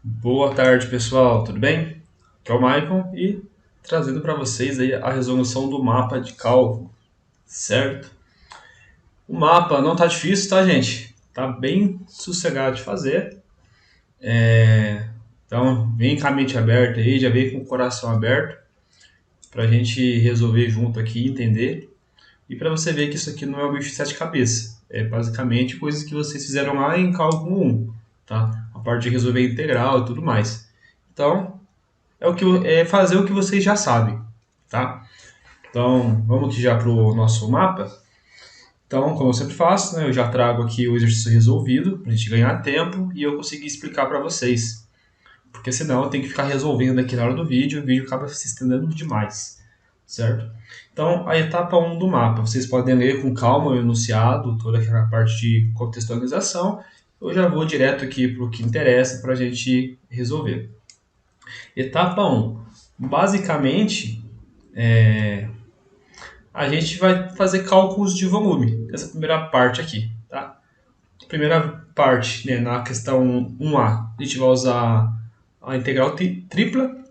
Boa tarde, pessoal. Tudo bem? Aqui é o Maicon e trazendo para vocês aí a resolução do mapa de cálculo, certo? O mapa não tá difícil, tá, gente? Tá bem sossegado de fazer. Então, vem com a mente aberta aí, já vem com o coração aberto para a gente resolver junto aqui, entender. E para você ver que isso aqui não é um bicho de sete cabeças. É basicamente coisas que vocês fizeram lá em cálculo 1, tá? A parte de resolver integral e tudo mais. Então, é fazer o que vocês já sabem, tá? Então, vamos aqui já para o nosso mapa. Então, como eu sempre faço, né, eu já trago aqui o exercício resolvido para a gente ganhar tempo e eu conseguir explicar para vocês. Porque senão eu tenho que ficar resolvendo aqui na hora do vídeo, o vídeo acaba se estendendo demais, certo? Então, a etapa 1 do mapa, vocês podem ler com calma o enunciado, toda aquela parte de contextualização. Eu já vou direto aqui para o que interessa para a gente resolver. Etapa 1. Basicamente, a gente vai fazer cálculos de volume, essa primeira parte aqui, tá? Primeira parte, né, na questão 1A, a gente vai usar a integral tripla,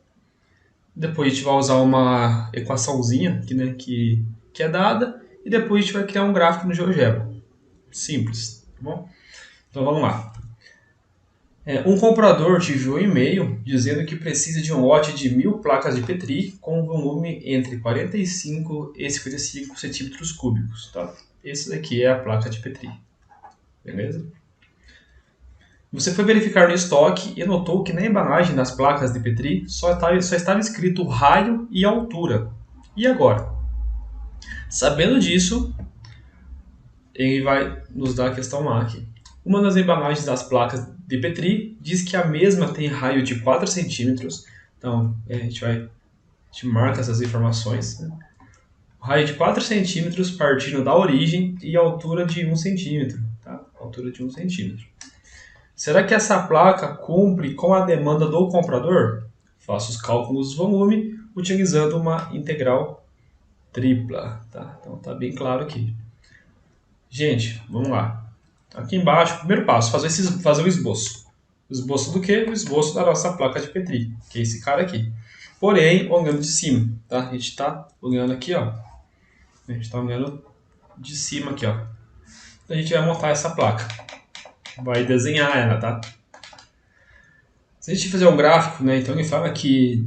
depois a gente vai usar uma equaçãozinha aqui, né, que é dada, e depois a gente vai criar um gráfico no GeoGebra. Simples, tá bom? Então vamos lá. Um comprador te enviou um e-mail dizendo que precisa de um lote de 1.000 placas de Petri com volume entre 45 e 55 centímetros cúbicos. Tá? Esse daqui é a placa de Petri. Beleza? Você foi verificar no estoque e notou que na embalagem das placas de Petri só estava escrito raio e altura. E agora? Sabendo disso, ele vai nos dar a questão lá aqui. Uma das embalagens das placas de Petri diz que a mesma tem raio de 4 centímetros. Então, a gente marca essas informações. Né? Raio de 4 centímetros partindo da origem e altura de 1 centímetro. Tá? Altura de 1 centímetro. Será que essa placa cumpre com a demanda do comprador? Faço os cálculos do volume utilizando uma integral tripla. Tá? Então, está bem claro aqui. Gente, vamos lá. Aqui embaixo, primeiro passo, fazer o esboço. O esboço do quê? O esboço da nossa placa de Petri, que é esse cara aqui. Porém, olhando de cima, tá? A gente está olhando aqui, ó. A gente está olhando de cima aqui, ó. Então, a gente vai montar essa placa. Vai desenhar ela, tá? Se a gente fizer um gráfico, né? Então ele fala que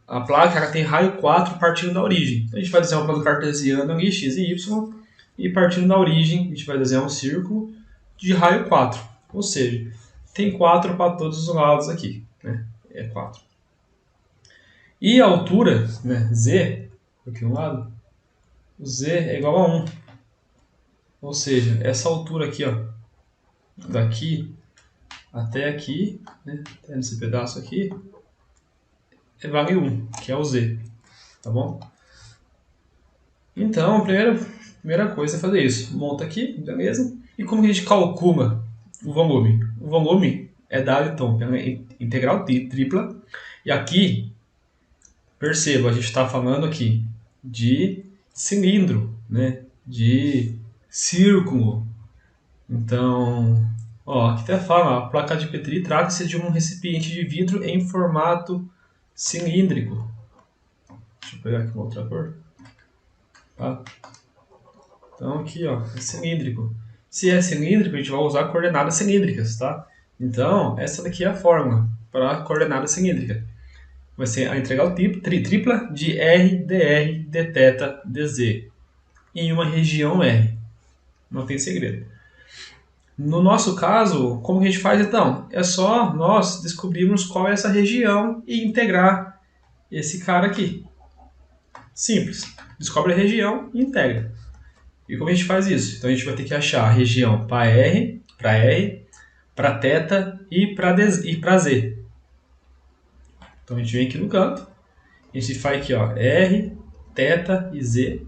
a placa ela tem raio 4 partindo da origem. Então, a gente vai desenhar um plano cartesiano ali, x e y, e partindo da origem, a gente vai desenhar um círculo de raio 4. Ou seja, tem 4 para todos os lados aqui. Né? É 4. E a altura, né, z, aqui um lado, o z é igual a 1. Ou seja, essa altura aqui, ó, daqui até aqui, né, até nesse pedaço aqui, vale 1, que é o z. Tá bom? Então, a primeira coisa é fazer isso. Monta aqui, beleza? E como que a gente calcula o volume? O volume é dado, então, pela integral tripla. E aqui, perceba, a gente está falando aqui de cilindro, né? De círculo. Então, ó, aqui até fala, a placa de Petri trata-se de um recipiente de vidro em formato cilíndrico. Deixa eu pegar aqui uma outra cor. Tá? Então aqui, ó, é cilíndrico. Se é cilíndrico, a gente vai usar coordenadas cilíndricas, tá? Então, essa daqui é a fórmula para a coordenada cilíndrica. Vai ser a integral tripla de r dr dθ dz em uma região R. Não tem segredo. No nosso caso, como que a gente faz então? É só nós descobrirmos qual é essa região e integrar esse cara aqui. Simples. Descobre a região e integra. E como a gente faz isso? Então a gente vai ter que achar a região para R, para θ e para Z. Então a gente vem aqui no canto, a gente faz aqui, ó, R, θ e Z.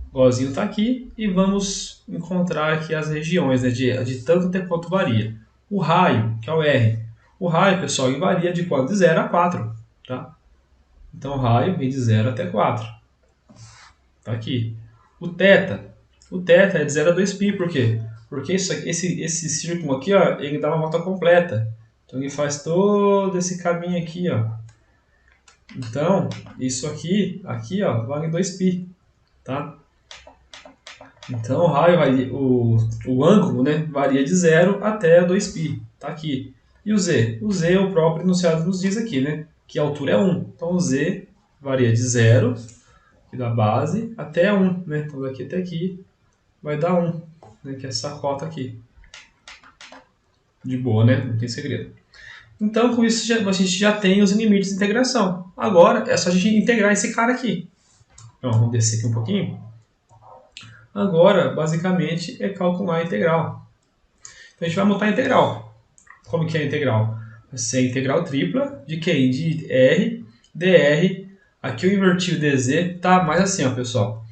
Igualzinho está aqui e vamos encontrar aqui as regiões, né, de tanto até quanto varia. O raio, que é o R. O raio, pessoal, ele varia de quanto? De 0 a 4. Tá? Então o raio vem de 0 até 4. Tá aqui. O θ. O θ é de 0 a 2π, por quê? Porque esse círculo aqui, ó, ele dá uma volta completa. Então ele faz todo esse caminho aqui, ó. Então, isso aqui, ó, vale 2π, tá? Então o raio varia, o ângulo, né, varia de 0 até 2π, tá aqui. E o z? O z, o próprio enunciado nos diz aqui, né, que a altura é 1. Então o z varia de 0, aqui da base, até 1, né? Então daqui até aqui vai dar 1, né, que é essa cota aqui. De boa, né? Não tem segredo. Então, com isso, a gente já tem os limites de integração. Agora, é só a gente integrar esse cara aqui. Então, vamos descer aqui um pouquinho. Agora, basicamente, é calcular a integral. Então, a gente vai montar a integral. Como que é a integral? Vai ser a integral tripla de QI de R, dr. Aqui eu inverti o dz, tá? Mas assim, ó, pessoal.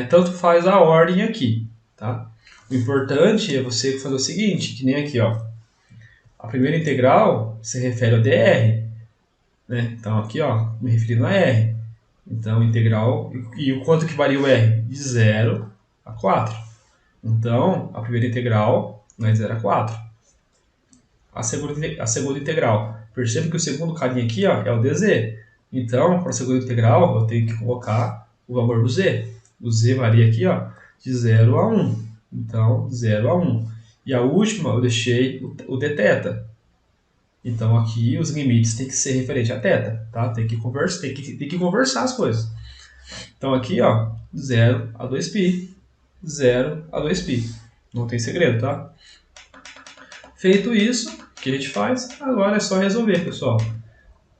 Tanto faz a ordem aqui, tá? O importante é você fazer o seguinte, que nem aqui, ó. A primeira integral se refere ao dr, né? Então aqui, ó, me referindo a r. Então, integral... E o quanto que varia o r? De 0 a 4. Então, a primeira integral vai de 0 a 4. A segunda integral. Perceba que o segundo carinha aqui, ó, é o dz. Então, para a segunda integral, eu tenho que colocar o valor do z. O z varia aqui, ó, de 0 a 1. Então, 0 a 1. E a última, eu deixei o dθ. Então, aqui os limites têm que ser referente a θ, tá? Tem que conversar as coisas. Então, aqui, ó, 0 a 2π. 0 a 2π. Não tem segredo, tá? Feito isso, o que a gente faz? Agora é só resolver, pessoal.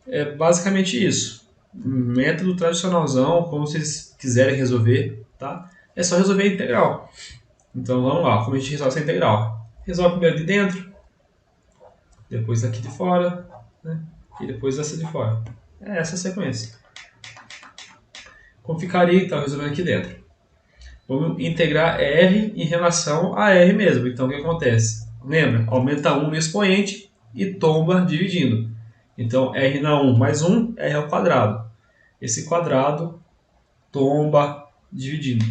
É basicamente isso. Método tradicionalzão, como vocês quiserem resolver, tá? É só resolver a integral. Então, vamos lá. Como a gente resolve essa integral? Resolve primeiro de dentro, depois daqui de fora, né? E depois dessa de fora. É essa a sequência. Como ficaria, então, resolvendo aqui dentro? Vamos integrar R em relação a R mesmo. Então, o que acontece? Lembra? Aumenta 1 no expoente e tomba dividindo. Então, R na 1 mais 1, R ao quadrado. Esse quadrado tomba dividindo.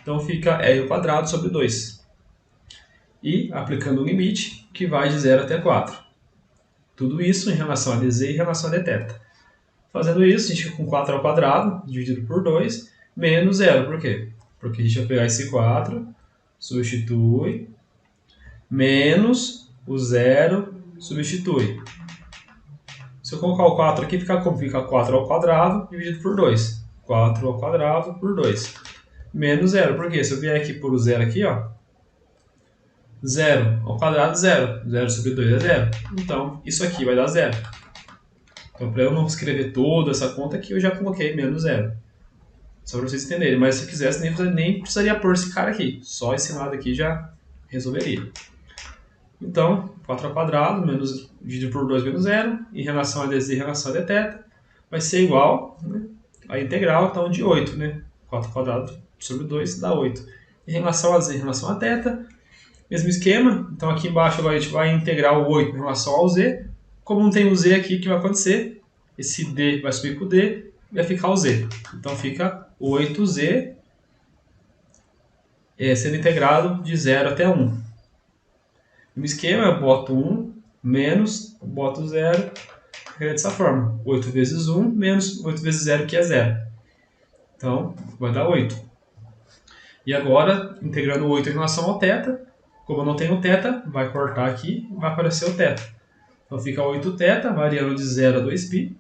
Então, fica R ao quadrado sobre 2. E aplicando o limite, que vai de 0 até 4. Tudo isso em relação a dz e em relação a dθ. Fazendo isso, a gente fica com 4 ao quadrado, dividido por 2, menos 0. Por quê? Porque a gente vai pegar esse 4, substitui, menos o 0, substitui. Se eu colocar o 4 aqui, fica como? Fica 4 ao quadrado, dividido por 2. 4 ao quadrado por 2. Menos 0. Por quê? Se eu vier aqui por o 0 aqui, ó, 0 ao quadrado, 0. 0 sobre 2 é 0. Então, isso aqui vai dar 0. Então, para eu não escrever toda essa conta aqui, eu já coloquei menos 0. Só para vocês entenderem. Mas se eu quisesse, nem precisaria pôr esse cara aqui. Só esse lado aqui já resolveria. Então, 4 ao quadrado, menos, dividido por 2 menos 0, em relação a dz e em relação a dθ, vai ser igual, né, a integral então, de 8. Né? 4 ao quadrado sobre 2 dá 8. Em relação a z e em relação a θ, mesmo esquema. Então, aqui embaixo agora a gente vai integrar o 8 em relação ao z. Como não tem o z aqui, o que vai acontecer? Esse d vai subir com o d e vai ficar o z. Então, fica 8z sendo integrado de 0 até 1. No esquema, eu boto 1, menos, boto 0, fica dessa forma. 8 vezes 1, menos 8 vezes 0, que é 0. Então, vai dar 8. E agora, integrando o 8 em relação ao θ, como eu não tenho θ, vai cortar aqui e vai aparecer o θ. Então, fica 8θ, variando de 0 a 2π.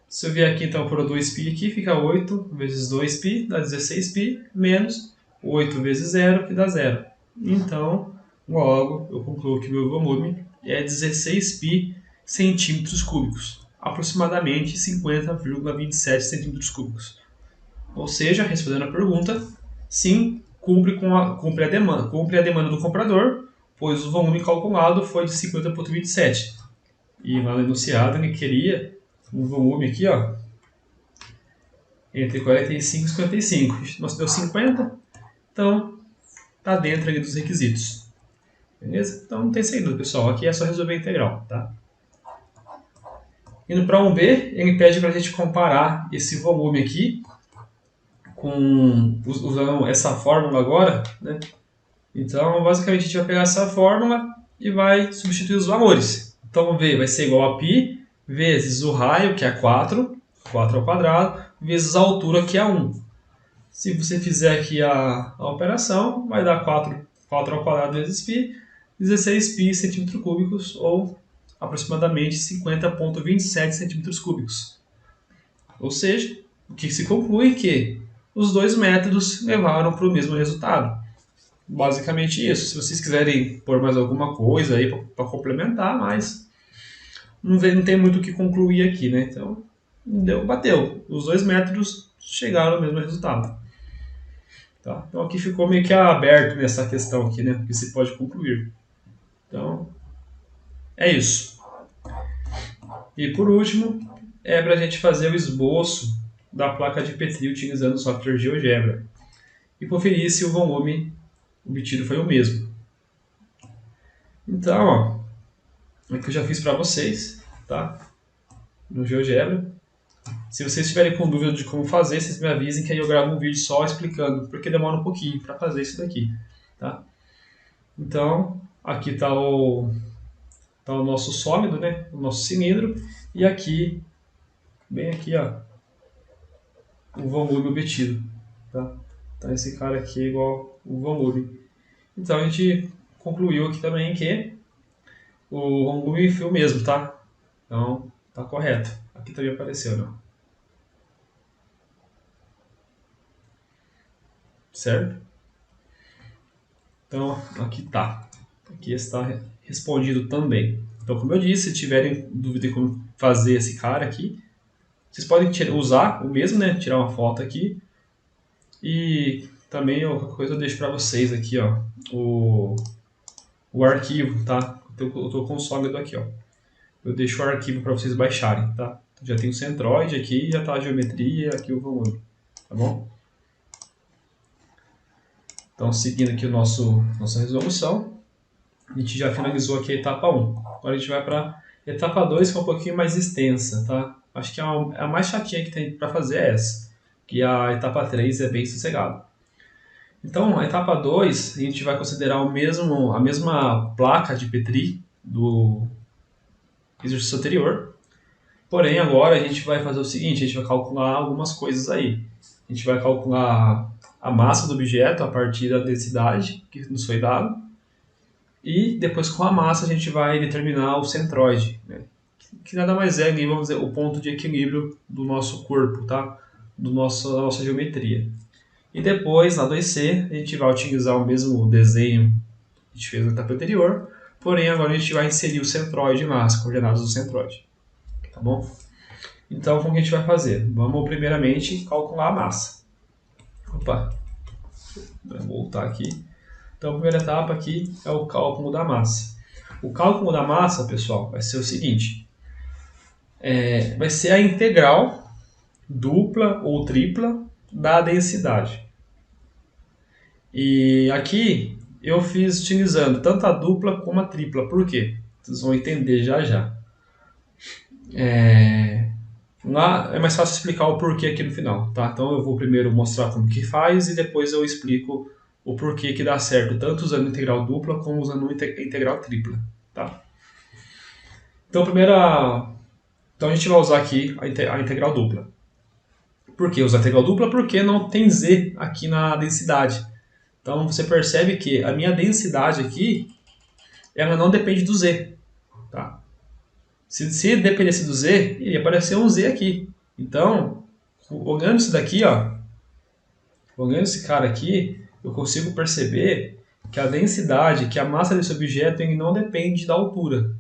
Se eu vier aqui, então, por 2π aqui, fica 8 vezes 2π, dá 16π, menos 8 vezes 0, que dá 0. Então, logo, eu concluo que meu volume é 16π centímetros cúbicos, aproximadamente 50,27 centímetros cúbicos. Ou seja, respondendo a pergunta, sim, cumpre a demanda do comprador, pois o volume calculado foi de 50,27. E lá no enunciado ele queria um volume aqui, ó, entre 45 e 55. Nós deu 50, então está dentro ali dos requisitos. Beleza? Então não tem segredo, pessoal. Aqui é só resolver a integral, tá? Indo para 1b, ele pede para a gente comparar esse volume aqui usando essa fórmula agora, né? Então, basicamente, a gente vai pegar essa fórmula e vai substituir os valores. Então V vai ser igual a π vezes o raio, que é 4, 4 ao quadrado, vezes a altura, que é 1. Se você fizer aqui a operação, vai dar 4 ao quadrado vezes π, 16π centímetros cúbicos, ou aproximadamente 50,27 centímetros cúbicos. Ou seja, o que se conclui que os dois métodos levaram para o mesmo resultado. Basicamente isso. Se vocês quiserem pôr mais alguma coisa aí para complementar, mas não tem muito o que concluir aqui, né? Então, bateu. Os dois métodos chegaram ao mesmo resultado. Tá? Então aqui ficou meio que aberto nessa questão aqui, né? Que se pode concluir. Então, é isso. E por último, é para a gente fazer o esboço da placa de Petri utilizando o software GeoGebra e conferir se o volume obtido foi o mesmo. Então, ó, aqui eu já fiz para vocês, tá? No GeoGebra. Se vocês tiverem com dúvida de como fazer, vocês me avisem que aí eu gravo um vídeo só explicando, porque demora um pouquinho para fazer isso daqui, tá? Então, aqui está o nosso sólido, né? O nosso cilindro, e aqui, bem aqui, ó, o volume obtido, tá? Então esse cara aqui é igual o volume. Então a gente concluiu aqui também que o volume foi o mesmo, tá? Então tá correto. Aqui também apareceu, né? Certo? Então aqui tá. Aqui está respondido também. Então, como eu disse, se tiverem dúvida de como fazer esse cara aqui, vocês podem usar o mesmo, né? Tirar uma foto aqui. E também qualquer coisa eu deixo para vocês aqui, ó, o arquivo, tá? Eu tô com o sólido aqui, ó. Eu deixo o arquivo para vocês baixarem, tá? Já tem o centroide aqui, já tá a geometria, aqui o volume, tá bom? Então, seguindo aqui nossa resolução, a gente já finalizou aqui a etapa 1. Agora a gente vai para a etapa 2, que é um pouquinho mais extensa, tá? Acho que a mais chatinha que tem para fazer é essa, que a etapa 3 é bem sossegada. Então, a etapa 2, a gente vai considerar a mesma placa de Petri do exercício anterior, porém agora a gente vai fazer o seguinte, a gente vai calcular algumas coisas aí. A gente vai calcular a massa do objeto a partir da densidade que nos foi dado, e depois com a massa a gente vai determinar o centroide, né? Que nada mais é, vamos dizer, o ponto de equilíbrio do nosso corpo, tá? Da nossa geometria. E depois, na 2C, a gente vai utilizar o mesmo desenho que a gente fez na etapa anterior, porém agora a gente vai inserir o centroide lá, as coordenadas do centroide. Tá bom? Então, como que a gente vai fazer? Vamos primeiramente calcular a massa. Opa, vou voltar aqui. Então, a primeira etapa aqui é o cálculo da massa. O cálculo da massa, pessoal, vai ser o seguinte. Vai ser a integral dupla ou tripla da densidade. E aqui eu fiz utilizando tanto a dupla como a tripla. Por quê? Vocês vão entender já já. Lá é mais fácil explicar o porquê aqui no final, tá? Então eu vou primeiro mostrar como que faz e depois eu explico o porquê que dá certo, tanto usando integral dupla como usando integral tripla, tá? Então então a gente vai usar aqui a integral dupla. Por que usar a integral dupla? Porque não tem z aqui na densidade. Então você percebe que a minha densidade aqui, ela não depende do z, tá? Se dependesse do z, iria aparecer um z aqui. Então, olhando isso daqui, ó, olhando esse cara aqui, eu consigo perceber que a densidade, que a massa desse objeto, ele não depende da altura,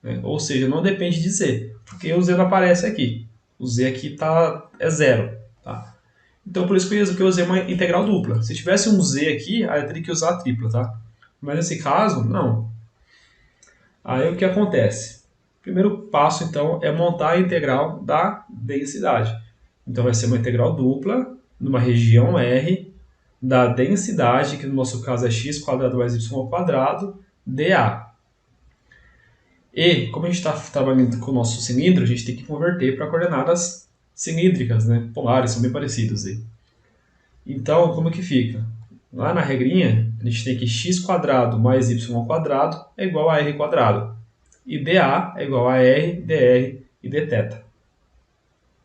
né? Ou seja, não depende de z, porque o z não aparece aqui. O z aqui é zero, tá? Então, por isso que eu usei uma integral dupla. Se tivesse um z aqui, aí eu teria que usar a tripla, tá? Mas nesse caso, não. Aí o que acontece? O primeiro passo, então, é montar a integral da densidade. Então, vai ser uma integral dupla, numa região R, da densidade, que no nosso caso é x² mais y², dA. E, como a gente está trabalhando com o nosso cilindro, a gente tem que converter para coordenadas cilíndricas, né? Polares, são bem parecidos aí. Então, como que fica? Lá na regrinha, a gente tem que x² mais y² é igual a r². E dA é igual a r, dr e dθ.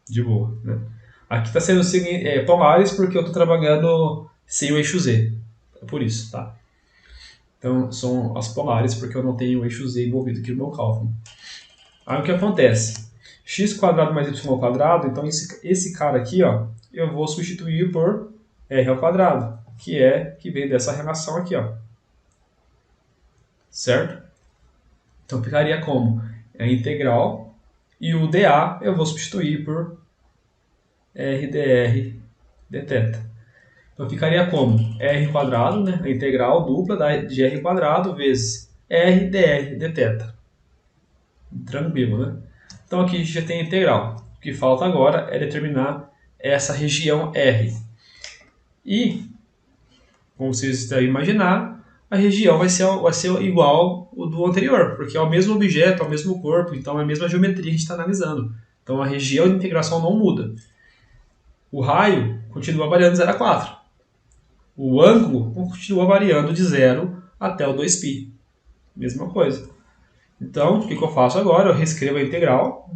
De boa, né? Aqui está sendo polares porque eu estou trabalhando sem o eixo z. É por isso, tá? Então, são as polares porque eu não tenho o eixo z envolvido aqui no meu cálculo. Aí o que acontece? x² mais y², então esse cara aqui, ó, eu vou substituir por r², que vem dessa relação aqui, ó. Certo? Então ficaria como? A integral, e o dA eu vou substituir por r dr dθ. Então ficaria como? r², né? A integral dupla de r² vezes r dr dθ. Tranquilo, né? Então aqui a gente já tem a integral. O que falta agora é determinar essa região R. E, como vocês devem imaginar, a região vai ser igual ao do anterior, porque é o mesmo objeto, é o mesmo corpo, então é a mesma geometria que a gente está analisando. Então a região de integração não muda. O raio continua variando de 0 a 4. O ângulo continua variando de 0 até o 2π. Mesma coisa. Então, o que eu faço agora? Eu reescrevo a integral,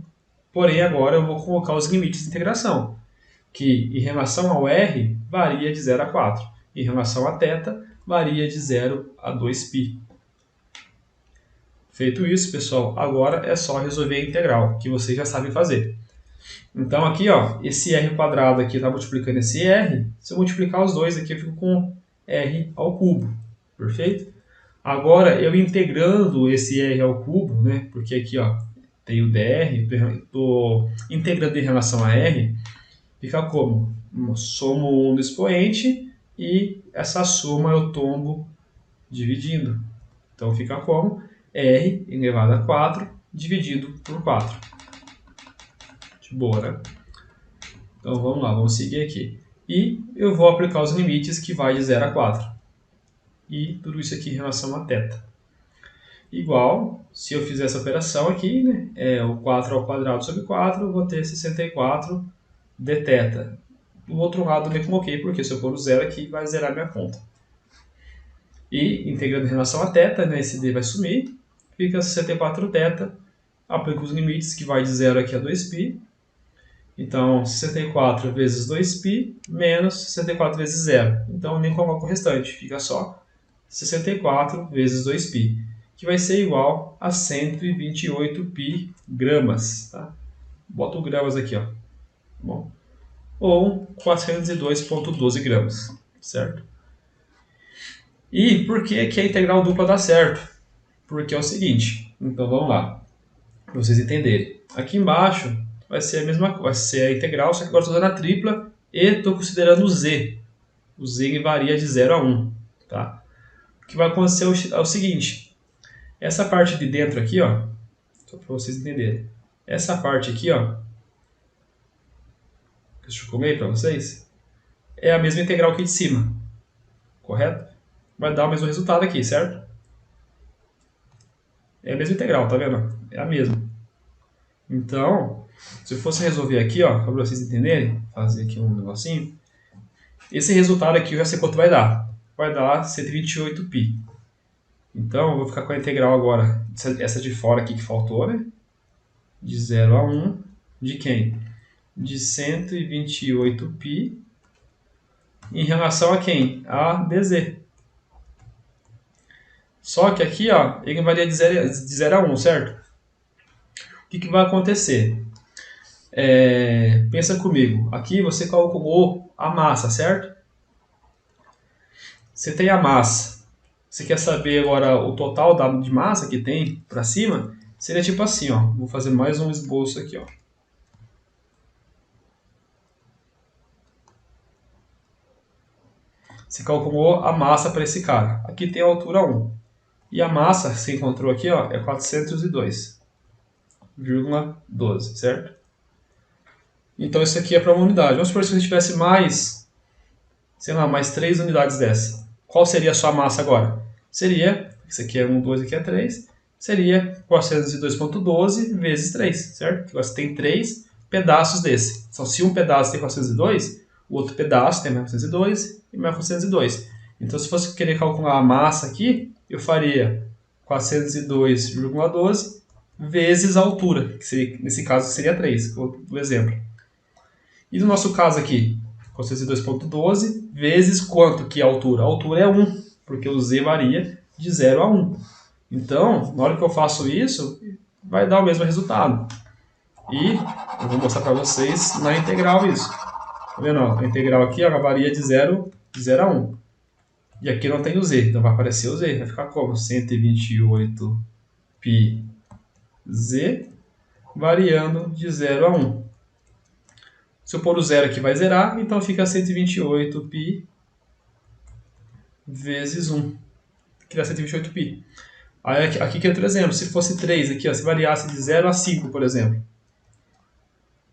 porém agora eu vou colocar os limites de integração, que em relação ao r varia de 0 a 4, em relação a θ varia de 0 a 2π. Feito isso, pessoal, agora é só resolver a integral, que vocês já sabem fazer. Então aqui, ó, esse r² aqui está multiplicando esse r, se eu multiplicar os dois aqui eu fico com r², perfeito? Agora, eu integrando esse r², né, porque aqui ó, tem o dr, estou integrando em relação a r, fica como? Somo 1 no expoente e essa soma eu tombo dividindo. Então fica como? R elevado a 4 dividido por 4. De boa, né? Então vamos lá, vamos seguir aqui. E eu vou aplicar os limites que vai de 0 a 4. E tudo isso aqui em relação a θ. Igual, se eu fizer essa operação aqui, né, o 4² sobre 4, eu vou ter 64 dθ. Do outro lado eu nem coloquei, porque se eu pôr o 0 aqui, vai zerar minha conta. E, integrando em relação a θ, né, esse d vai sumir, fica 64 θ, aplico os limites, que vai de 0 aqui a 2π. Então, 64 vezes 2π, menos 64 vezes 0. Então, eu nem coloco o restante, fica só 64 vezes 2π, que vai ser igual a 128π gramas. Tá? Boto gramas aqui, ó. Bom. Ou 402,12 gramas, certo? E por que a integral dupla dá certo? Porque é o seguinte, então vamos lá, para vocês entenderem. Aqui embaixo vai ser a mesma coisa, vai ser a integral, só que agora estou usando a tripla e estou considerando o z. O z varia de 0 a 1. Tá? O que vai acontecer é o seguinte, essa parte de dentro aqui, ó, só para vocês entenderem, essa parte aqui, ó, que eu coloquei para vocês, é a mesma integral aqui de cima, correto? Vai dar o mesmo resultado aqui, certo? É a mesma integral, tá vendo? É a mesma. Então, se eu fosse resolver aqui, ó, para vocês entenderem, fazer aqui um negocinho, esse resultado aqui eu já sei quanto vai dar. Vai dar 128π. Então, eu vou ficar com a integral agora, essa de fora aqui que faltou, né? De 0 a 1, de quem? De 128π em relação a quem? A dz. Só que aqui, ó, ele varia de 0 a 1, certo? O que vai acontecer? Pensa comigo. Aqui você calculou a massa, certo? Você tem a massa. Você quer saber agora o total de massa que tem para cima? Seria tipo assim, ó. Vou fazer mais um esboço aqui, ó. Você calculou a massa para esse cara. Aqui tem a altura 1. E a massa, que você encontrou aqui, ó, é 402,12, certo? Então isso aqui é para uma unidade. Vamos supor que se você tivesse mais, sei lá, mais 3 unidades dessa. Qual seria a sua massa agora? Seria, isso aqui é 1, 2, aqui é 3, seria 402,12 vezes 3, certo? Porque você tem 3 pedaços desse. Então se um pedaço tem 402, o outro pedaço tem mais 402 e mais 402. Então, se fosse querer calcular a massa aqui, eu faria 402,12 vezes a altura, que seria, nesse caso seria 3, o exemplo. E no nosso caso aqui, 402,12 vezes quanto que é a altura? A altura é 1, porque o z varia de 0 a 1. Então, na hora que eu faço isso, vai dar o mesmo resultado. E eu vou mostrar para vocês na integral isso. Tá vendo? A integral aqui ela varia de 0 a 1. E aqui não tem o z, então vai aparecer o z. Vai ficar como? 128 π z variando de 0 a 1. Se eu pôr o zero aqui vai zerar, então fica 128 π vezes 1, que dá 128 π. Aí aqui que é outro exemplo, se fosse 3 aqui, ó, se variasse de 0 a 5, por exemplo.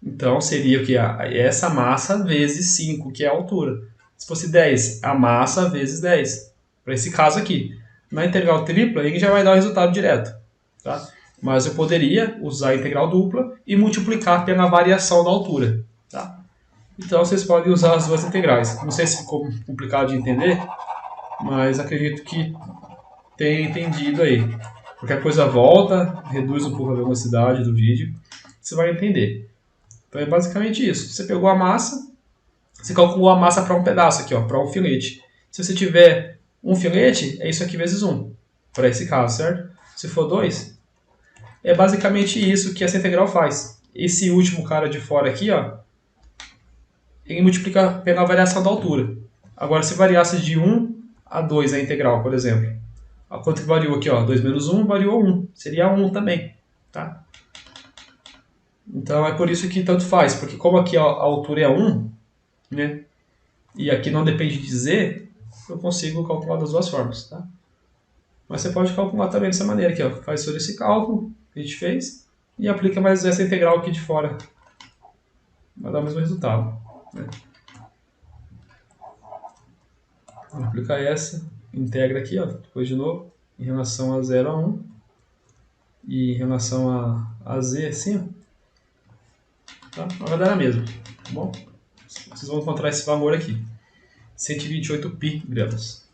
Então seria o que? Essa massa vezes 5, que é a altura. Se fosse 10, a massa vezes 10. Para esse caso aqui. Na integral tripla, ele já vai dar o resultado direto. Tá? Mas eu poderia usar a integral dupla e multiplicar pela variação da altura. Tá? Então vocês podem usar as duas integrais. Não sei se ficou complicado de entender, mas acredito que tenha entendido aí. Qualquer coisa volta, reduz um pouco a velocidade do vídeo, você vai entender. Então é basicamente isso. Você pegou a massa, você calculou a massa para um pedaço aqui, para um filete. Se você tiver um filete, é isso aqui vezes 1, para esse caso, certo? Se for 2, é basicamente isso que essa integral faz. Esse último cara de fora aqui, ele multiplica pela variação da altura. Agora, se variasse de 1 a 2 a integral, por exemplo, quanto que variou aqui? 2 menos 1 variou 1. Seria 1 também. Tá? Então, é por isso que tanto faz. Porque como aqui a altura é 1, né, e aqui não depende de z, eu consigo calcular das duas formas. Tá? Mas você pode calcular também dessa maneira aqui. Faz todo esse cálculo que a gente fez e aplica mais essa integral aqui de fora. Vai dar o mesmo resultado. Né? Vamos aplicar essa, integra aqui, depois de novo, em relação a 0 a 1 e em relação a z, assim, tá? Vai dar a mesma, tá bom? Vocês vão encontrar esse valor aqui, 128 π-gramas.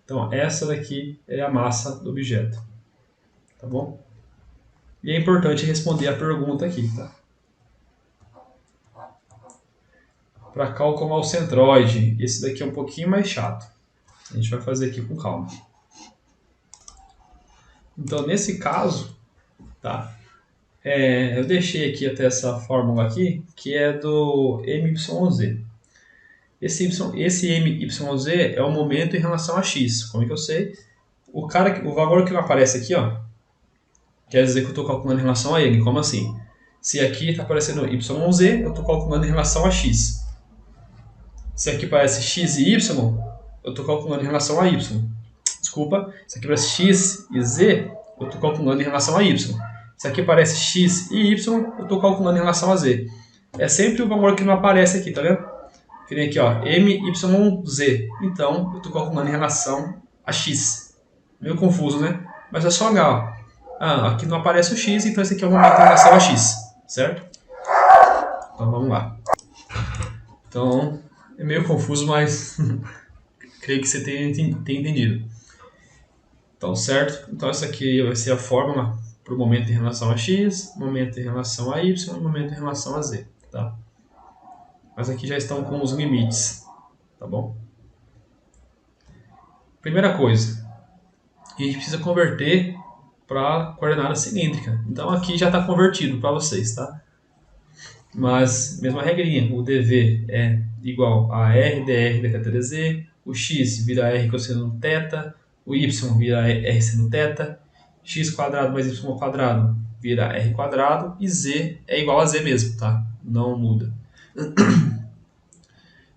Então, essa daqui é a massa do objeto, tá bom? E é importante responder a pergunta aqui, tá? Para calcular o centroide, esse daqui é um pouquinho mais chato. A gente vai fazer aqui com calma. Então, nesse caso, tá? Eu deixei aqui até essa fórmula aqui, que é do MYZ. Esse MYZ é o momento em relação a x. Como é que eu sei? O valor que não aparece aqui, quer dizer que eu estou calculando em relação a ele. Como assim? Se aqui está aparecendo YZ, eu estou calculando em relação a x. Se aqui aparece x e y, eu estou calculando em relação a y. Desculpa, se aqui aparece x e z, eu estou calculando em relação a y. Se aqui aparece x e y, eu estou calculando em relação a z. É sempre o valor que não aparece aqui, tá vendo? Que nem aqui, MYZ. Então, eu estou calculando em relação a x. Meio confuso, né? Mas é só olhar, aqui não aparece o x, então esse aqui é o momento em relação a x, certo? Então, vamos lá. Então, é meio confuso, mas creio que você tenha entendido. Então, certo? Então, essa aqui vai ser a fórmula para o momento em relação a x, momento em relação a y e momento em relação a z. Tá? Mas aqui já estão com os limites. Tá bom? Primeira coisa, a gente precisa converter para coordenada cilíndrica. Então, aqui já está convertido para vocês. Tá? Mas, mesma regrinha, o dv é igual a r dr decreta dz, o x vira r cosseno θ, o y vira r seno θ, x quadrado mais y quadrado vira r quadrado e z é igual a z mesmo, tá? Não muda.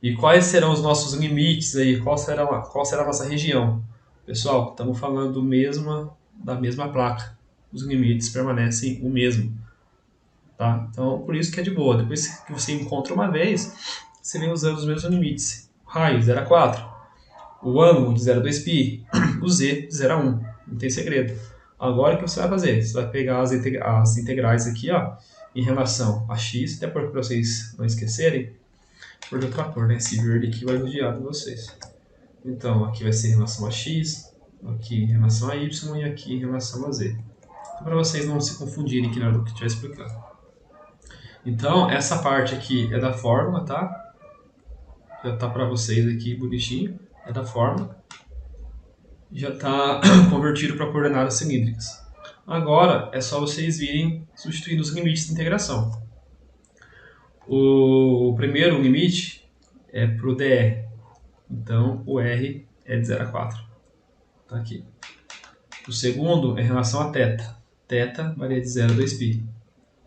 E quais serão os nossos limites aí? Qual será a nossa região? Pessoal, estamos falando da mesma placa. Os limites permanecem o mesmo. Tá? Então, por isso que é de boa. Depois que você encontra uma vez, você vem usando os mesmos limites. O raio, 0 a 4. O ângulo, de 0 a 2π. O z, de 0 a 1. Não tem segredo. Agora, o que você vai fazer? Você vai pegar as integrais aqui, em relação a x, até para vocês não esquecerem, por de outra cor, né? Esse verde aqui vai judiar de vocês. Então, aqui vai ser em relação a x, aqui em relação a y e aqui em relação a z. Então, para vocês não se confundirem aqui na hora que estiver explicando. Então, essa parte aqui é da fórmula, tá? Já tá para vocês aqui bonitinho, é da fórmula. Já está convertido para coordenadas cilíndricas. Agora é só vocês virem substituindo os limites de integração. O primeiro limite é para o dr, então o r é de 0 a 4. Tá aqui. O segundo é em relação a θ. Θ varia de 0 a 2π.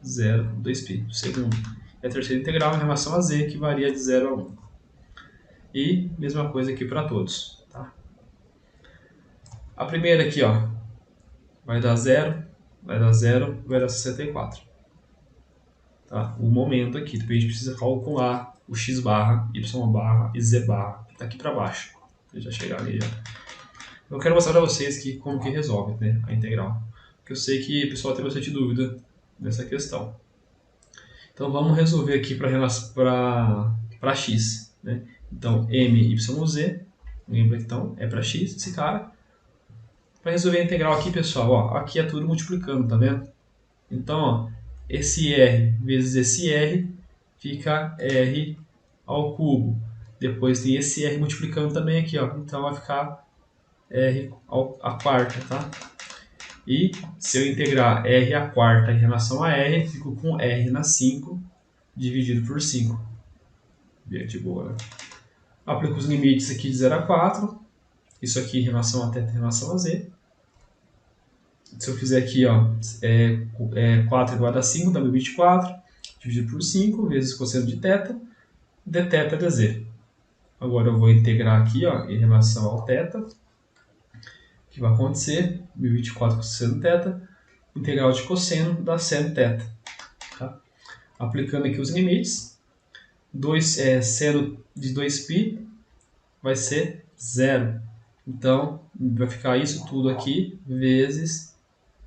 0 a 2π, o segundo. E a terceira integral em relação a z, que varia de 0 a 1. E mesma coisa aqui para todos. Tá? A primeira aqui, ó, vai dar 0, vai dar 0, vai dar 64. Tá? O momento aqui, depois a gente precisa calcular o x barra, y barra e z barra, que está aqui para baixo. Já chegar ali já. Eu quero mostrar para vocês que, como que resolve, né, a integral. Porque eu sei que o pessoal tem bastante dúvida nessa questão. Então vamos resolver aqui para x. Né? Então m, y, z, lembra então, é para x esse cara. Para resolver a integral aqui, pessoal, ó, aqui é tudo multiplicando, tá vendo? Então, ó, esse r vezes esse r fica r ao cubo. Depois tem esse r multiplicando também aqui, ó. Então vai ficar r à quarta, tá? E se eu integrar r à quarta em relação a r, fico com r na 5 dividido por 5. Bem de boa, né? Aplico os limites aqui de 0 a 4. Isso aqui em relação a θ em relação a z. Se eu fizer aqui, ó, 4 igual a 5, dá 24, dividido por 5, vezes cosseno de θ, dθ dz. Agora eu vou integrar aqui, ó, em relação ao θ, que vai acontecer, 1024 cosseno θ, integral de cosseno dá seno θ. Tá? Aplicando aqui os limites, seno de 2π vai ser 0. Então, vai ficar isso tudo aqui vezes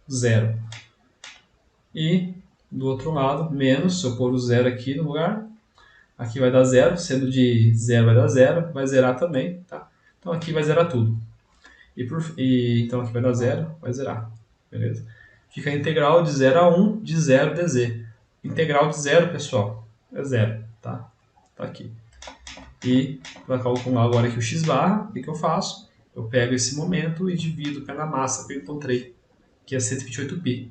0. E do outro lado, menos, se eu pôr o 0 aqui no lugar, aqui vai dar 0, sendo de 0 vai dar 0, vai zerar também, tá? Então aqui vai zerar tudo. Então aqui vai dar 0, vai zerar, beleza? Fica a integral de 0 a 1 de 0 dz. Integral de 0, pessoal, é 0, tá? Tá aqui. E para calcular agora aqui o x barra, o que eu faço? Eu pego esse momento e divido pela massa que eu encontrei, que é 128π.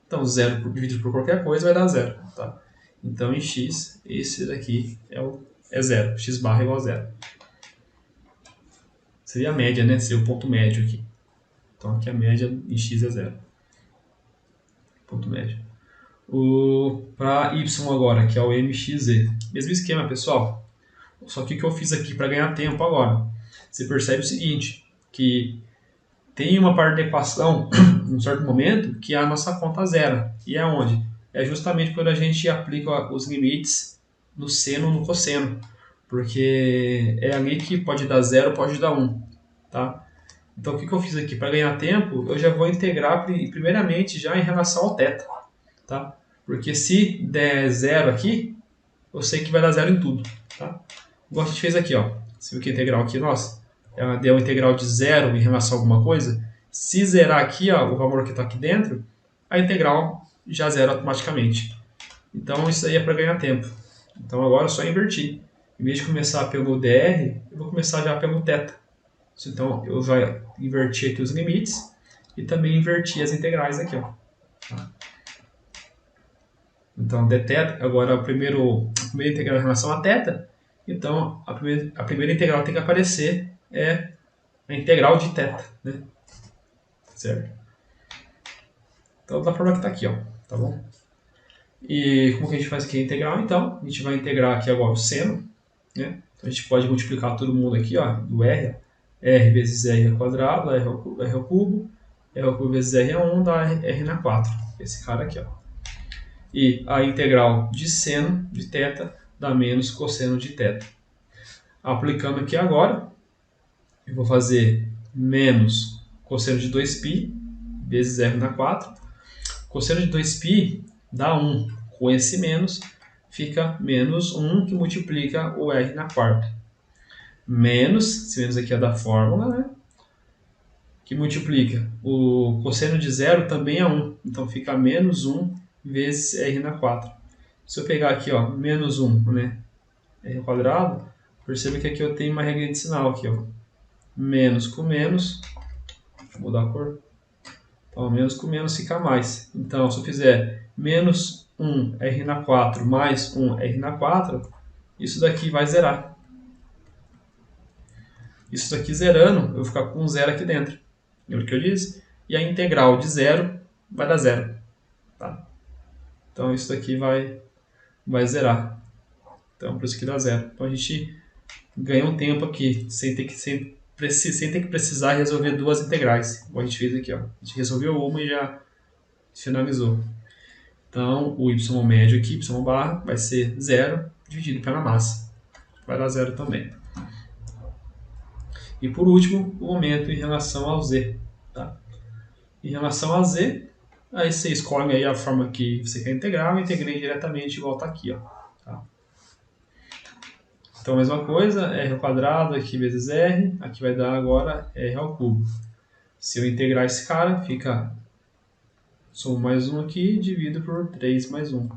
Então 0 dividido por qualquer coisa vai dar 0. Tá? Então em x, esse daqui é 0. X barra é igual a 0. Seria a média, né? Seria o ponto médio aqui. Então aqui a média em x é 0. Ponto médio. Para y agora, que é o mxz. Mesmo esquema, pessoal. Só que o que eu fiz aqui para ganhar tempo agora? Você percebe o seguinte, que tem uma parte da equação, num certo momento, que a nossa conta zera. E é onde? É justamente quando a gente aplica os limites no seno no cosseno. Porque é ali que pode dar 0, pode dar 1. Tá? Então o que eu fiz aqui? Para ganhar tempo, eu já vou integrar primeiramente já em relação ao θ. Tá? Porque se der 0 aqui, eu sei que vai dar 0 em tudo. Tá? Igual a gente fez aqui, ó. Você viu que a integral aqui, nossa, ela deu uma integral de 0 em relação a alguma coisa. Se zerar aqui, ó, o valor que está aqui dentro, a integral já zera automaticamente. Então isso aí é para ganhar tempo. Então agora é só invertir. Em vez de começar pelo dr, eu vou começar já pelo θ. Então eu vou invertir aqui os limites e também invertir as integrais aqui, ó. Tá? Então dθ, agora a primeira integral em relação a θ. Então a primeira integral que tem que aparecer é a integral de θ, né? Certo? Então da forma que está aqui, ó, tá bom? E como que a gente faz aqui a integral? Então a gente vai integrar aqui agora o seno, né? Então a gente pode multiplicar todo mundo aqui, ó, do r, r vezes r ao quadrado, r ao cubo vezes r a 1 dá r na 4, esse cara aqui, ó. E a integral de seno de θ dá menos cosseno de θ. Aplicando aqui agora, eu vou fazer menos cosseno de 2π vezes r na 4. Cosseno de 2π dá 1. Com esse menos, fica menos 1 que multiplica o r na quarta. menos, esse menos aqui é da fórmula, né? Que multiplica. O cosseno de zero também é 1, então fica menos 1 vezes r na 4. Se eu pegar aqui, ó, menos 1, né, r ao quadrado, perceba que aqui eu tenho uma regra de sinal aqui, ó. Menos com menos, deixa eu mudar a cor. Então, menos com menos fica mais. Então, se eu fizer menos 1 r na 4 mais 1 r na 4, isso daqui vai zerar. Isso daqui zerando, eu vou ficar com 0 aqui dentro. Lembra o que eu disse? E a integral de 0 vai dar 0. Tá? Então, isso daqui vai zerar. Então, por isso que dá 0. Então, a gente ganha um tempo aqui, sem ter que precisar resolver duas integrais. Como a gente fez aqui. Ó. A gente resolveu uma e já finalizou. Então, o y médio aqui, y barra, vai ser 0 dividido pela massa. Vai dar 0 também. E por último, o momento em relação ao z. Tá? Em relação a z, aí você escolhe aí a forma que você quer integrar. Eu integrei diretamente igual está aqui. Ó. Tá? Então, a mesma coisa, r ao quadrado aqui vezes r, aqui vai dar agora r ao cubo. Se eu integrar esse cara, fica somo mais 1 aqui, dividido por 3 mais 1,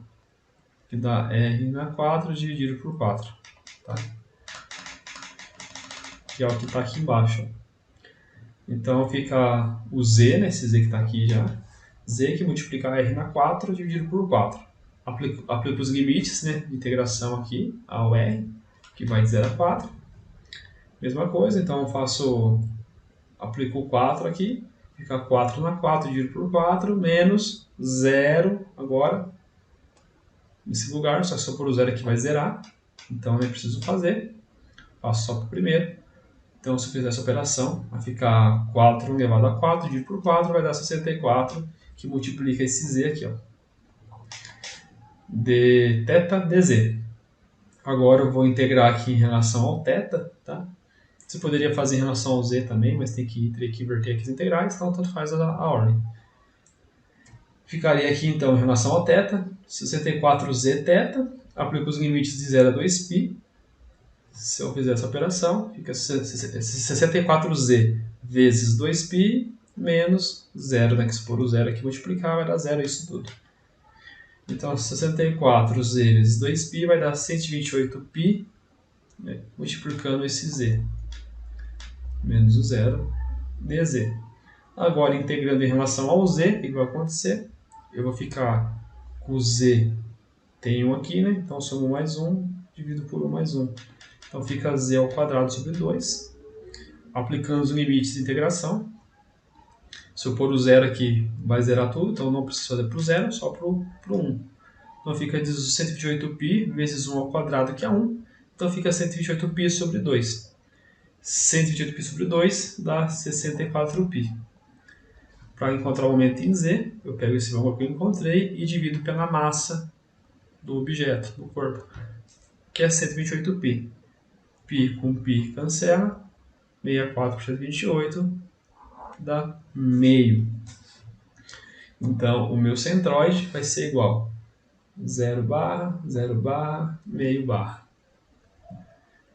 que dá r na 4 dividido por 4. Tá? Que é o que está aqui embaixo. Então fica o z, né, esse z que está aqui já, z que multiplica r na 4 dividido por 4. Aplico os limites, né, de integração aqui ao r, que vai de 0 a 4. Mesma coisa, então eu aplico o 4 aqui, fica 4 na 4 dividido por 4, menos 0 agora. Nesse lugar, só se eu pôr o 0 aqui vai zerar, então nem preciso fazer, faço só para o primeiro. Então, se eu fizer essa operação, vai ficar 4 elevado a 4 dividido por 4, vai dar 64, que multiplica esse z aqui, ó, de θ dz. Agora eu vou integrar aqui em relação ao θ, tá? Você poderia fazer em relação ao z também, mas teria que inverter aqui as integrais, então tanto faz a ordem. Ficaria aqui então em relação ao θ, 64z θ, aplico os limites de 0 a 2π. Se eu fizer essa operação, fica 64z vezes 2π menos 0, né? Que se pôr o 0 aqui multiplicar, vai dar 0 isso tudo. Então, 64z vezes 2π vai dar 128π, né? Multiplicando esse z. Menos o 0 dz. Agora, integrando em relação ao z, o que vai acontecer? Eu vou ficar com o z, tem 1 aqui, né? Então, somo mais 1, divido por 1 mais 1. Então fica z ao quadrado sobre 2. Aplicando os limites de integração. Se eu pôr o 0 aqui, vai zerar tudo, então não preciso fazer para o 0, só para o 1. Então fica 128π vezes 1 ao quadrado, que é 1. Então fica 128π sobre 2. 128π sobre 2 dá 64π. Para encontrar o momento em z, eu pego esse valor que eu encontrei e divido pela massa do objeto, do corpo, que é 128π. π com π cancela, 64 por 128 dá meio. Então, o meu centroide vai ser igual 0 barra, 0 barra, meio barra.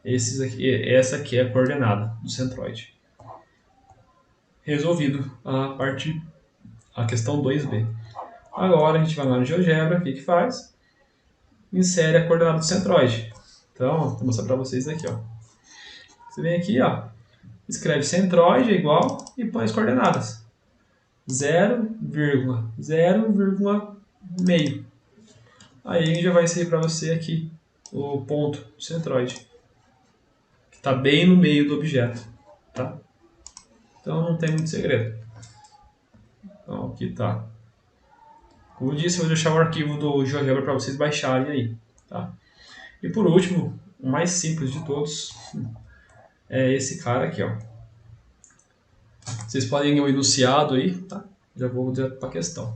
Essa aqui é a coordenada do centroide. Resolvido a questão 2b. Agora a gente vai lá no GeoGebra, o que faz? Insere a coordenada do centroide. Então, vou mostrar para vocês aqui, ó. Você vem aqui, ó, escreve centroide igual e põe as coordenadas. 0,0,meio. Aí já vai inserir para você aqui o ponto do centroide, que está bem no meio do objeto, tá? Então não tem muito segredo. Então aqui tá. Como eu disse, eu vou deixar o arquivo do GeoGebra para vocês baixarem aí, tá? E por último, o mais simples de todos é esse cara aqui, ó. Vocês podem ver o enunciado aí, tá? Já vou direto para a questão.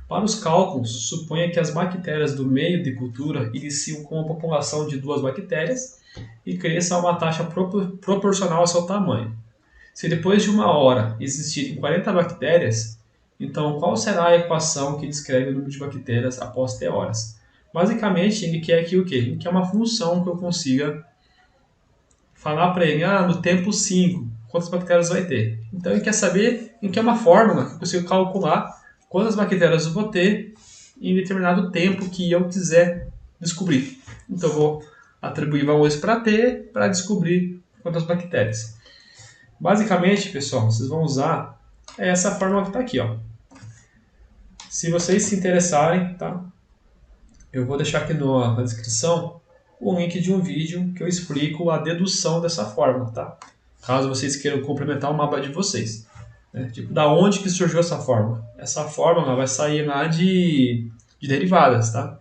Para os cálculos, suponha que as bactérias do meio de cultura iniciam com uma população de 2 bactérias e cresçam a uma taxa proporcional ao seu tamanho. Se depois de 1 hora existirem 40 bactérias, então qual será a equação que descreve o número de bactérias após T horas? Basicamente, ele quer aqui o quê? Ele quer uma função que eu consiga falar para ele, no tempo 5, quantas bactérias vai ter. Então ele quer saber em que é uma fórmula que eu consigo calcular quantas bactérias eu vou ter em determinado tempo que eu quiser descobrir. Então eu vou atribuir valores para t para descobrir quantas bactérias. Basicamente, pessoal, vocês vão usar essa fórmula que está aqui, ó. Se vocês se interessarem, tá? Eu vou deixar aqui na descrição o link de um vídeo que eu explico a dedução dessa fórmula, tá? Caso vocês queiram complementar o mapa de vocês. Né? Tipo, da onde que surgiu essa fórmula? Essa fórmula vai sair lá de derivadas, tá?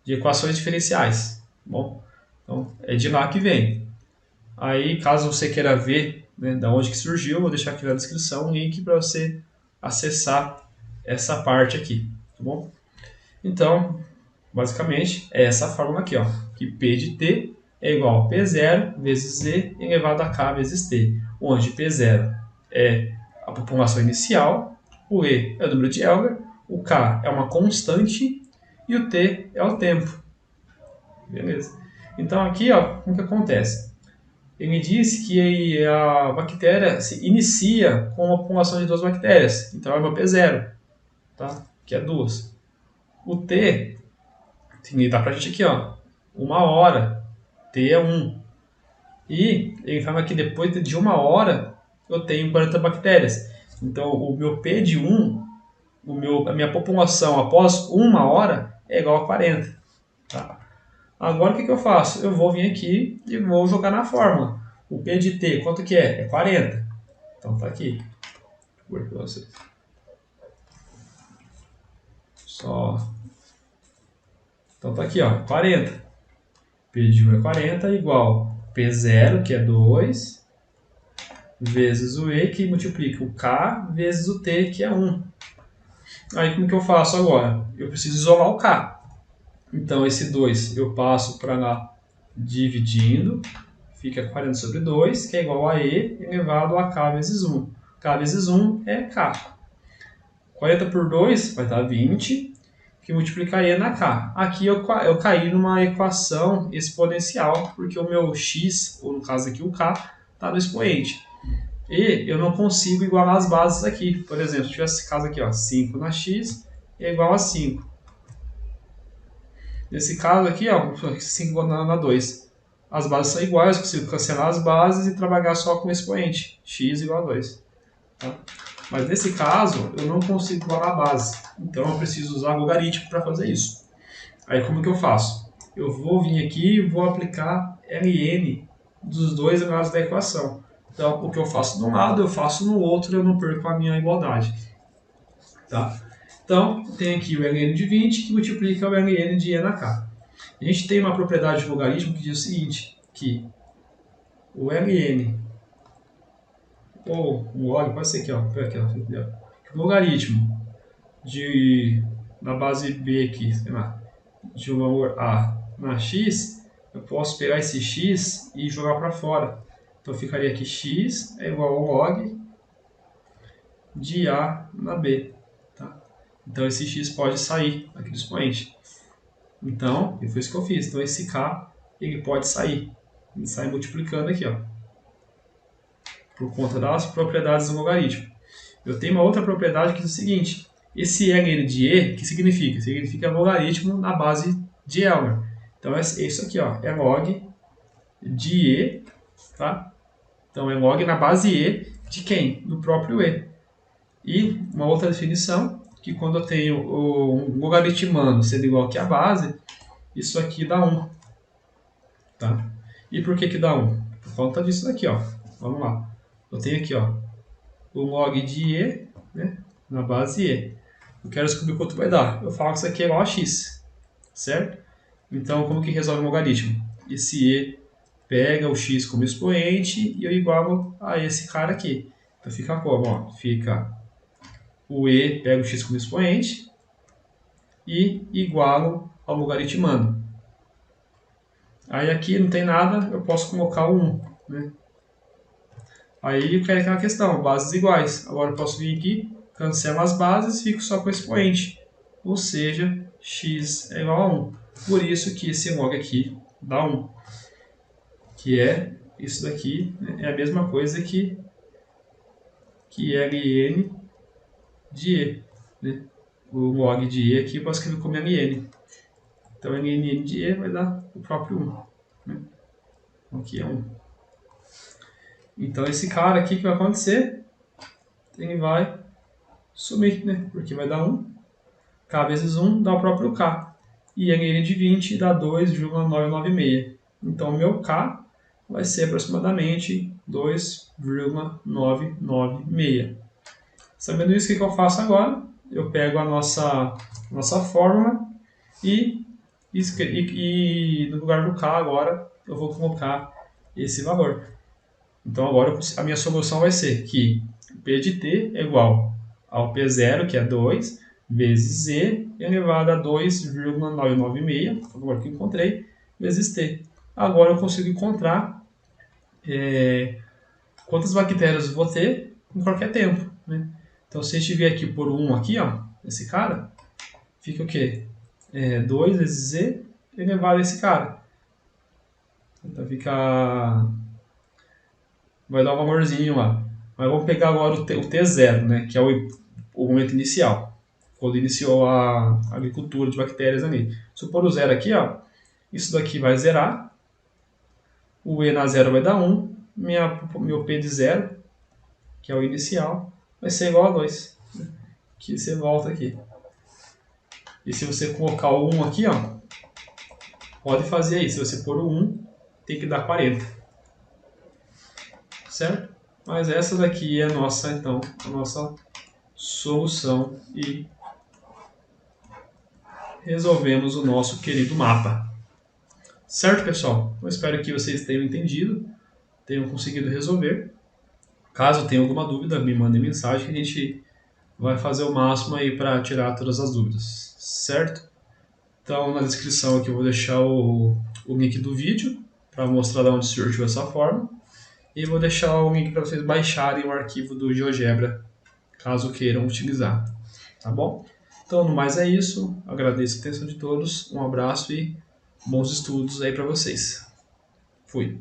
De equações diferenciais. Bom, então é de lá que vem. Aí, caso você queira ver, né, da onde que surgiu, eu vou deixar aqui na descrição um link para você acessar essa parte aqui, tá bom? Então, basicamente, é essa fórmula aqui, ó, que P de T é igual a P0 vezes Z elevado a K vezes T, onde P0 é a população inicial, o E é o número de Elgar, o K é uma constante e o T é o tempo. Beleza? Então aqui, ó, o que acontece? Ele disse que a bactéria se inicia com uma população de 2 bactérias, então é uma P0, tá? Que é 2. O T ele dá pra gente aqui, ó, 1 hora, T é 1. E ele fala que depois de 1 hora eu tenho 40 bactérias. Então o meu P de 1, a minha população após 1 hora é igual a 40. Tá? Agora o que eu faço? Eu vou vir aqui e vou jogar na fórmula. O P de T, quanto que é? É 40. Então tá aqui. Vou ver para vocês. Então tá aqui, ó, 40. P de 1 é 40 igual P0, que é 2, vezes o E, que multiplica o K, vezes o T, que é 1. Aí como que eu faço agora? Eu preciso isolar o K. Então esse 2 eu passo para lá dividindo, fica 40 sobre 2, que é igual a E elevado a K vezes 1. K vezes 1 é K. 40 por 2 vai dar 20, que multiplicaria na K. Aqui eu caí numa equação exponencial, porque o meu X, ou no caso aqui o K, está no expoente. E eu não consigo igualar as bases aqui. Por exemplo, se tivesse esse caso aqui, ó, 5 na X é igual a 5. Nesse caso aqui, ó, 5 na 2. As bases são iguais, eu consigo cancelar as bases e trabalhar só com o expoente. X igual a 2. Tá? Mas nesse caso, eu não consigo igualar a base. Então eu preciso usar logaritmo para fazer isso. Aí como que eu faço? Eu vou vir aqui e vou aplicar ln dos dois lados da equação. Então o que eu faço de um lado, eu faço no outro, eu não perco a minha igualdade. Tá? Então tem aqui o ln de 20 que multiplica o ln de E na K. A gente tem uma propriedade de logaritmo que diz o seguinte, que o ln ou um log, pode ser aqui, ó, o logaritmo na base B aqui, sei lá, de um valor A na X, eu posso pegar esse X e jogar para fora. Então ficaria aqui X é igual ao log de A na B. Tá? Então esse X pode sair aqui do expoente. Então, foi isso que eu fiz. Então esse K ele pode sair. Ele sai multiplicando aqui, ó, por conta das propriedades do logaritmo. Eu tenho uma outra propriedade que diz o seguinte, esse ln de E, que significa? Significa logaritmo na base de Elgar. Então é isso aqui, ó, é log de E, tá? Então é log na base E de quem? Do próprio E. E uma outra definição, que quando eu tenho um logaritmando sendo igual aqui a base, isso aqui dá 1. Tá? E por que dá 1? Por conta disso daqui, ó. Vamos lá. Eu tenho aqui, ó, o log de E, né, na base E. Eu quero descobrir quanto vai dar. Eu falo que isso aqui é igual a x, certo? Então, como que resolve o logaritmo? Esse E pega o x como expoente e eu igualo a esse cara aqui. Então fica como? Ó, fica o E pega o x como expoente e igualo ao logaritmando. Aí aqui não tem nada, eu posso colocar o 1, né? Aí eu quero aquela questão, bases iguais. Agora eu posso vir aqui, cancelo as bases e fico só com o expoente. Ou seja, x é igual a 1. Por isso que esse log aqui dá 1. Que é isso daqui, né, é a mesma coisa que ln de e, né? O log de e aqui eu posso escrever como ln. Então ln de e vai dar o próprio 1. Né? Aqui é 1. Então esse cara aqui que vai acontecer, ele vai sumir, né? Porque vai dar 1. K vezes 1 dá o próprio K. E ln de 20 dá 2,996. Então o meu K vai ser aproximadamente 2,996. Sabendo isso, o que eu faço agora? Eu pego a nossa fórmula e no lugar do K agora eu vou colocar esse valor. Então agora a minha solução vai ser que P de t é igual ao P0, que é 2, vezes Z elevado a 2,996, agora que eu encontrei, vezes T. Agora eu consigo encontrar quantas bactérias eu vou ter em qualquer tempo. Né? Então se a gente vier aqui por 1 aqui, ó, esse cara, fica o quê? 2 vezes Z elevado a esse cara. Então fica... vai dar um valorzinho lá. Mas vamos pegar agora o T0, né, que é o momento inicial, quando iniciou a agricultura de bactérias ali. Se eu pôr o 0 aqui, ó, isso daqui vai zerar, o E na 0 vai dar 1, meu P de 0, que é o inicial, vai ser igual a 2. Que você volta aqui. E se você colocar o 1 aqui, ó, pode fazer aí. Se você pôr o 1, tem que dar 40. Certo? Mas essa daqui é a nossa solução e resolvemos o nosso querido mapa. Certo, pessoal? Eu espero que vocês tenham entendido, tenham conseguido resolver. Caso tenha alguma dúvida, me mandem mensagem que a gente vai fazer o máximo aí para tirar todas as dúvidas. Certo? Então, na descrição aqui eu vou deixar o link do vídeo para mostrar de onde surgiu essa forma. E vou deixar o link para vocês baixarem o arquivo do GeoGebra, caso queiram utilizar. Tá bom? Então, no mais é isso. Agradeço a atenção de todos. Um abraço e bons estudos aí para vocês. Fui.